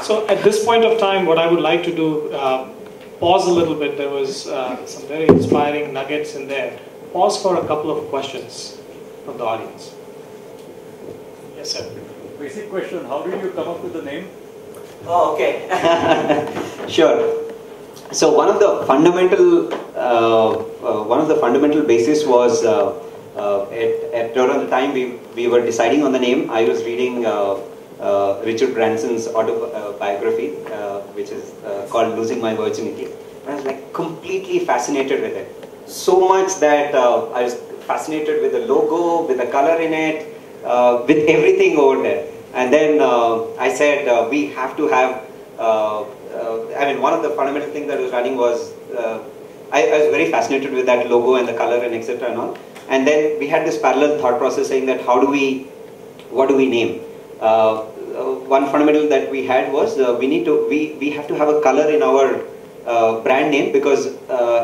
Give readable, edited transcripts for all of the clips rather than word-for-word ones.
So at this point of time, what I would like to do, pause a little bit. There was some very inspiring nuggets in there. Pause for a couple of questions from the audience. Yes, sir. Basic question, how did you come up with the name? Oh, okay. Sure. So one of the fundamental basis was around the time we were deciding on the name, I was reading Richard Branson's autobiography, which is called Losing My Virginity. And I was like completely fascinated with it. So much that I was fascinated with the logo, with the color in it, with everything over there. And then I said we have to have, one of the fundamental things that was running was, I was very fascinated with that logo and the color and etc. and all. And then we had this parallel thought process saying that what do we name? One fundamental that we had was we have to have a color in our brand name because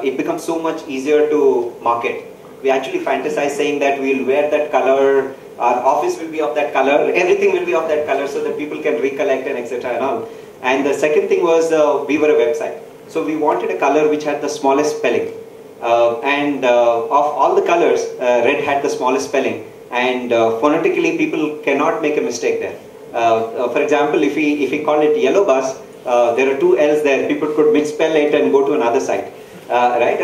it becomes so much easier to market. We actually fantasize saying that we'll wear that color, our office will be of that color, everything will be of that color so that people can recollect and etc. and all. And the second thing was we were a website. So we wanted a color which had the smallest spelling. Of all the colors, red had the smallest spelling. And phonetically people cannot make a mistake there. For example, if we call it yellow bus, there are two L's there. People could misspell it and go to another site, right?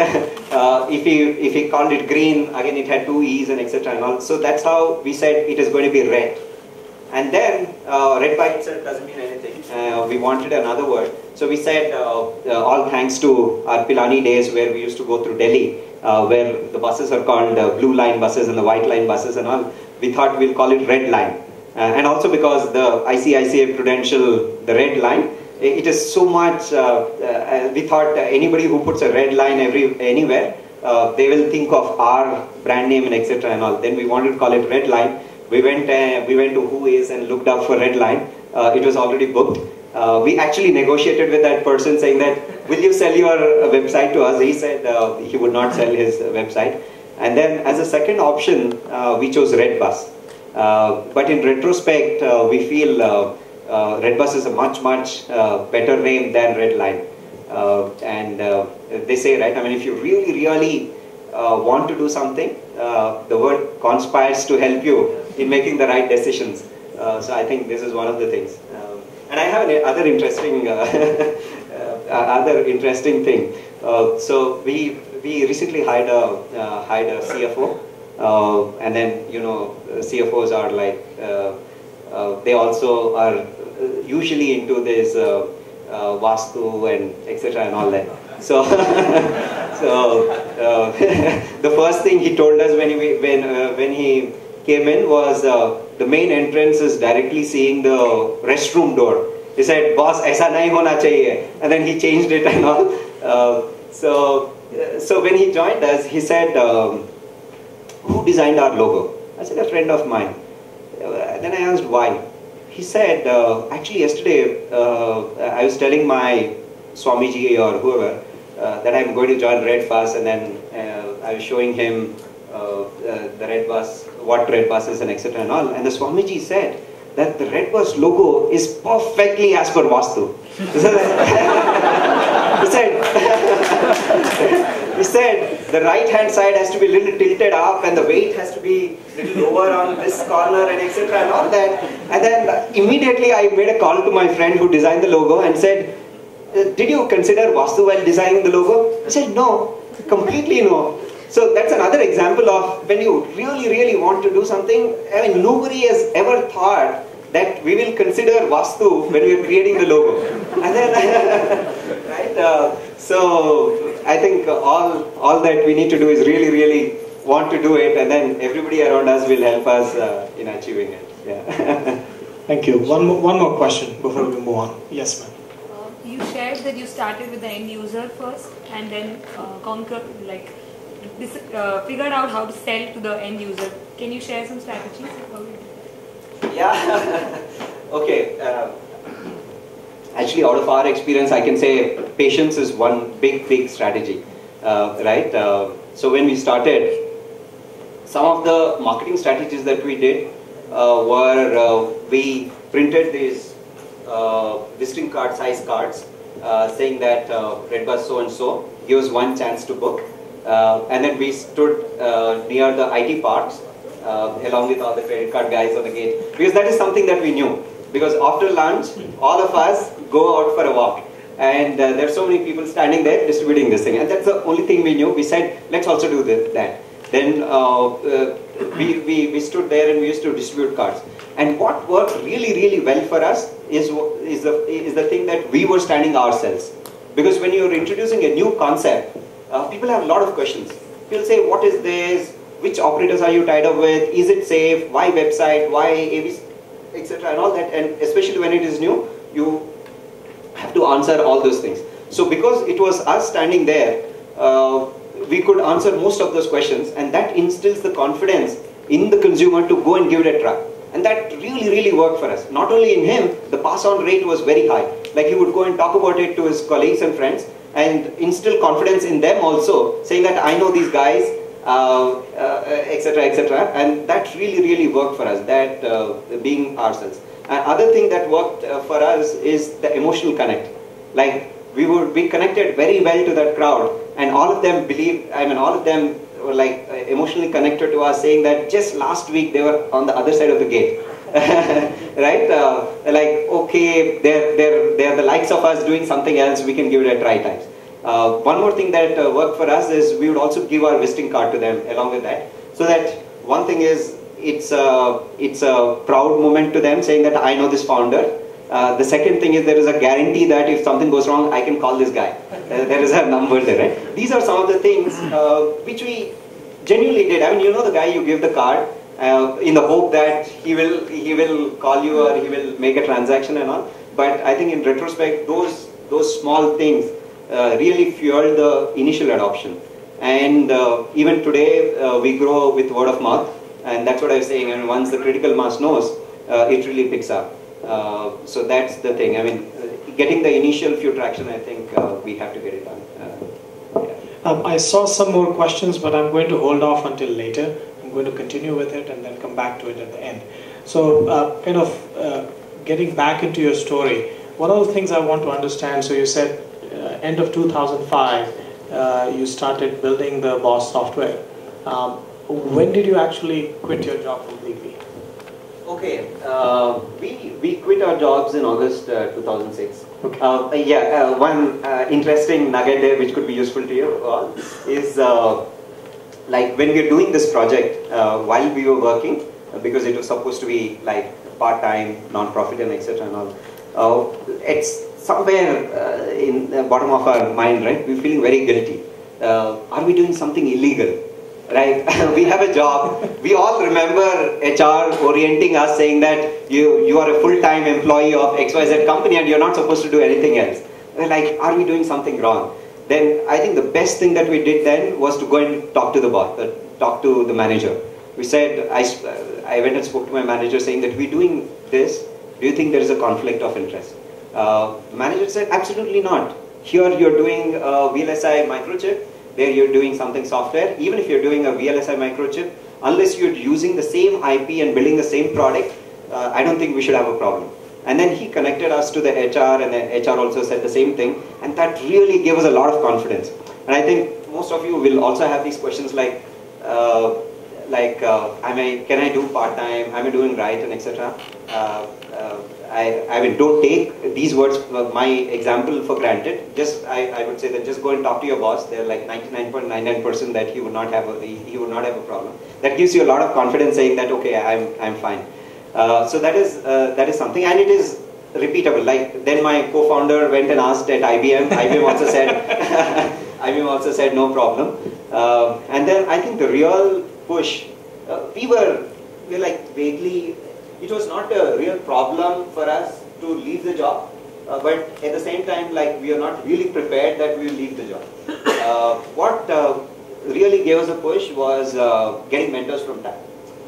If we called it green, again it had two E's and etc. and all. So that's how we said it is going to be red. And then red by itself doesn't mean anything. We wanted another word. So we said, all thanks to our Pilani days where we used to go through Delhi, where the buses are called blue line buses and the white line buses and all. We thought we'll call it red line. And also because the ICICI Prudential, the red line, it is so much, we thought anybody who puts a red line anywhere, they will think of our brand name and etc. and all. Then we wanted to call it red line. We went to Who Is and looked up for red line. It was already booked. We actually negotiated with that person saying that, will you sell your website to us? He said he would not sell his website. And then as a second option, we chose Redbus. But in retrospect, we feel Redbus is a much better name than Redline. They say, right, I mean, if you really want to do something, the word conspires to help you in making the right decisions. So I think this is one of the things. And I have another interesting thing. So we recently hired a CFO, and then CFOs are like they also are usually into this Vastu and etc. and all that. So the first thing he told us when he came in was the main entrance is directly seeing the restroom door. He said, "Boss, aisa nahi hona chahiye," and then he changed it and all. So when he joined us, he said, "Who designed our logo?" I said, "A friend of mine." Then I asked why. He said, "Actually yesterday I was telling my Swamiji or whoever that I'm going to join Redbus, and then I was showing him the Redbus, what Redbus is and etc. and all. And the Swamiji said that the Redbus logo is perfectly as per Vastu." He said the right hand side has to be a little tilted up and the weight has to be a little lower on this corner and etc. and all that. And then immediately I made a call to my friend who designed the logo and said, "Did you consider Vastu while designing the logo?" He said, "No, completely no." So that's another example of when you really want to do something. I mean, nobody has ever thought that we will consider Vastu when we are creating the logo. And then, right? So I think all that we need to do is really want to do it, and then everybody around us will help us in achieving it. Yeah. Thank you. One more question before we move on. Yes, ma'am. You shared that you started with the end user first, and then figured out how to sell to the end user. Can you share some strategies? Yeah. Okay. Actually, out of our experience, I can say patience is one big strategy, right? So when we started, some of the marketing strategies that we did were we printed these visiting card size cards saying that Redbus so and so, give us one chance to book. And then we stood near the IT parks along with all the credit card guys on the gate, because that is something that we knew. Because after lunch, all of us go out for a walk. And there are so many people standing there distributing this thing. And that's the only thing we knew. We said, let's also do that. Then we stood there and we used to distribute cards. And what worked really well for us is the thing that we were standing ourselves. Because when you're introducing a new concept, people have a lot of questions. People say, what is this? Which operators are you tied up with? Is it safe? Why website? Why ABC? Etc. and all that. And especially when it is new, you have to answer all those things. So because it was us standing there, we could answer most of those questions, and that instills the confidence in the consumer to go and give it a try. And that really worked for us. Not only in him, the pass-on rate was very high. Like he would go and talk about it to his colleagues and friends and instill confidence in them also, saying that I know these guys, etc. And that really worked for us, that being ourselves. Other thing that worked for us is the emotional connect. Like we connected very well to that crowd, and all of them all of them were like emotionally connected to us, saying that just last week they were on the other side of the gate. Right? Like, okay, they're the likes of us doing something else, we can give it a try times. One more thing that worked for us is we would also give our visiting card to them along with that. So that one thing is, it's a proud moment to them, saying that I know this founder. The second thing is there is a guarantee that if something goes wrong, I can call this guy. There is a number there, right? These are some of the things which we genuinely did. I mean, you know the guy you give the card in the hope that he will call you or he will make a transaction and all. But I think in retrospect, those small things really fueled the initial adoption. And even today, we grow with word of mouth. And that's what I was saying. And once the critical mass knows, it really picks up. So that's the thing. I mean, getting the initial few traction, I think we have to get it done. I saw some more questions, but I'm going to hold off until later. I'm going to continue with it and then come back to it at the end. So getting back into your story, one of the things I want to understand, so you said end of 2005, you started building the Boss software. When did you actually quit your job completely? Okay, we quit our jobs in August 2006. Okay. One interesting nugget there which could be useful to you all is like when we were doing this project while we were working, because it was supposed to be like part-time, non-profit and etc. and all, it's somewhere in the bottom of our mind, right? We're feeling very guilty. Are we doing something illegal? Right? We have a job. We all remember HR orienting us, saying that you are a full-time employee of XYZ company and you're not supposed to do anything else. We're like, are we doing something wrong? Then I think the best thing that we did then was to go and talk to the boss, talk to the manager. We said, I went and spoke to my manager saying that we're doing this. Do you think there is a conflict of interest? The manager said, absolutely not. Here you're doing VLSI microchip. There you're doing something software. Even if you're doing a VLSI microchip, unless you're using the same IP and building the same product, I don't think we should have a problem. And then he connected us to the HR, and the HR also said the same thing. And that really gave us a lot of confidence. And I think most of you will also have these questions like can I do part-time? Am I doing right? And etc. I mean, don't take these words, my example, for granted. Just I would say that just go and talk to your boss. They're like 99.99% that he would not have a problem. That gives you a lot of confidence, saying that okay, I'm fine. So that is something, and it is repeatable. Like then my co-founder went and asked at IBM. IBM also said no problem. And then I think the real push, we were like vaguely. It was not a real problem for us to leave the job, but at the same time, like we are not really prepared that we will leave the job. What really gave us a push was getting mentors from TiE.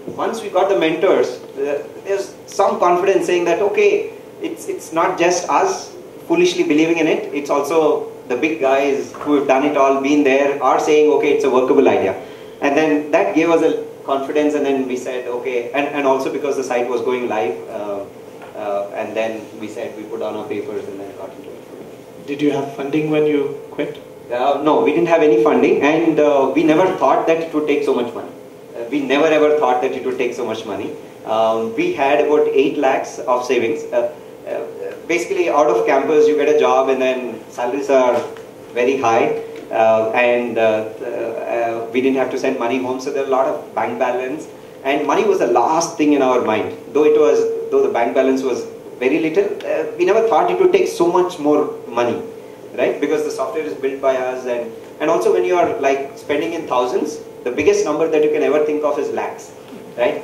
Once we got the mentors, there's some confidence saying that okay, it's not just us foolishly believing in it. It's also the big guys who have done it all, been there, are saying okay, it's a workable idea, and then that gave us a confidence, and then we said okay, and also because the site was going live and then we said we put on our papers and then got into it. Did you have funding when you quit? No, we didn't have any funding, and we never thought that it would take so much money. We never ever thought that it would take so much money. We had about 8 lakhs of savings. Basically, out of campus, you get a job, and then salaries are very high, and we didn't have to send money home, so there were a lot of bank balance, and money was the last thing in our mind. Though the bank balance was very little, we never thought it would take so much more money, right? Because the software is built by us, and also when you are like spending in thousands, the biggest number that you can ever think of is lakhs, right?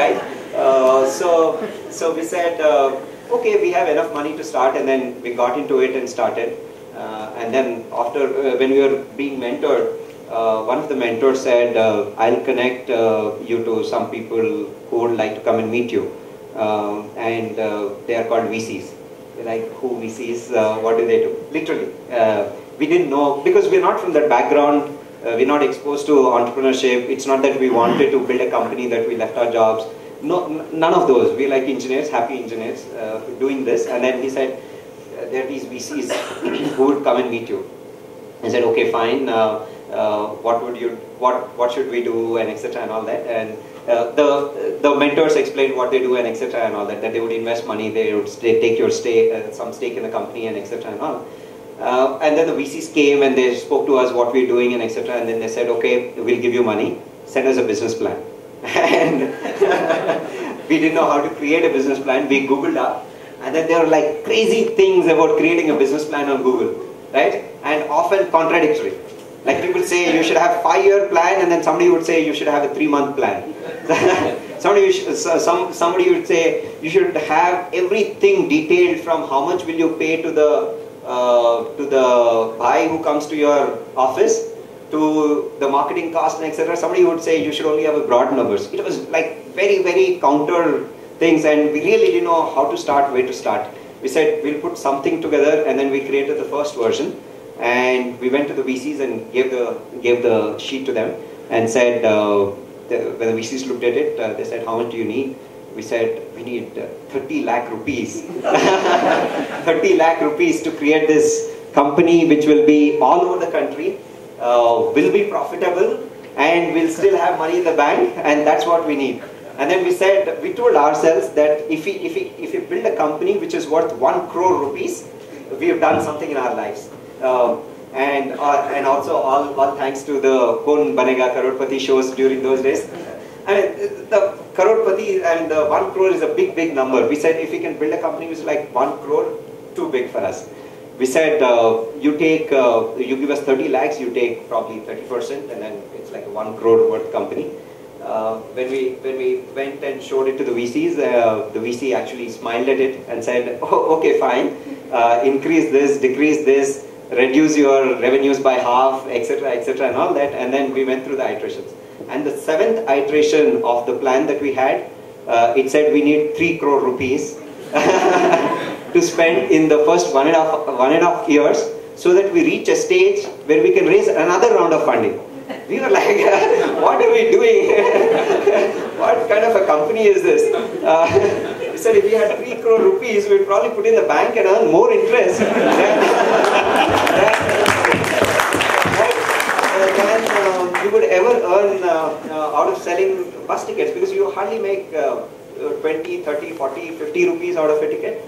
Right? So we said, okay, we have enough money to start, and then we got into it and started. And then after, when we were being mentored, one of the mentors said, I'll connect you to some people who would like to come and meet you. And they are called VCs. We're like, who VCs? What do they do? Literally. We didn't know, because we're not from that background. We're not exposed to entrepreneurship. It's not that we wanted to build a company that we left our jobs. No, none of those. We're like engineers, happy engineers, doing this. And then he said, there are these VCs who would come and meet you. I said, okay, fine. What should we do, and etc. and all that. And the mentors explained what they do and etc. and all that. That they would invest money, they would take your some stake in the company and etc. and all. And then the VCs came and they spoke to us what we're doing and etc. And then they said, okay, we'll give you money, send us a business plan. And we didn't know how to create a business plan. We Googled up, and then there were like crazy things about creating a business plan on Google, right? And often contradictory. Like people say you should have a 5-year plan, and then somebody would say you should have a 3-month plan. Somebody would say you should have everything detailed, from how much will you pay to the guy who comes to your office, to the marketing cost and etc. Somebody would say you should only have a broad numbers. It was like very, very counter things, and we really didn't know how to start, where to start. We said we'll put something together, and then we created the first version, and we went to the VCs and gave the sheet to them and said, when the VCs looked at it, they said, how much do you need? We said, we need 30 lakh rupees. 30 lakh rupees to create this company which will be all over the country, will be profitable, and we'll still have money in the bank, and that's what we need. And then we told ourselves that if we build a company which is worth 1 crore rupees, we have done something in our lives. And also all thanks to the Kaun Banega Crorepati shows during those days. I mean, the Crorepati and the 1 crore is a big, big number. We said if we can build a company which is like 1 crore, too big for us. We said you give us 30 lakhs, you take probably 30%, and then it's like a 1 crore worth company. When we went and showed it to the VCs, the VC actually smiled at it and said, oh, okay, fine, increase this, decrease this, reduce your revenues by half, etc., etc., and all that. And then we went through the iterations. And the 7th iteration of the plan that we had, it said we need 3 crore rupees to spend in the first one and a half years, so that we reach a stage where we can raise another round of funding. We were like, what are we doing? What kind of a company is this? We said if we had 3 crore rupees, we'd probably put in the bank and earn more interest than you would ever earn out of selling bus tickets, because you hardly make 20, 30, 40, 50 rupees out of a ticket.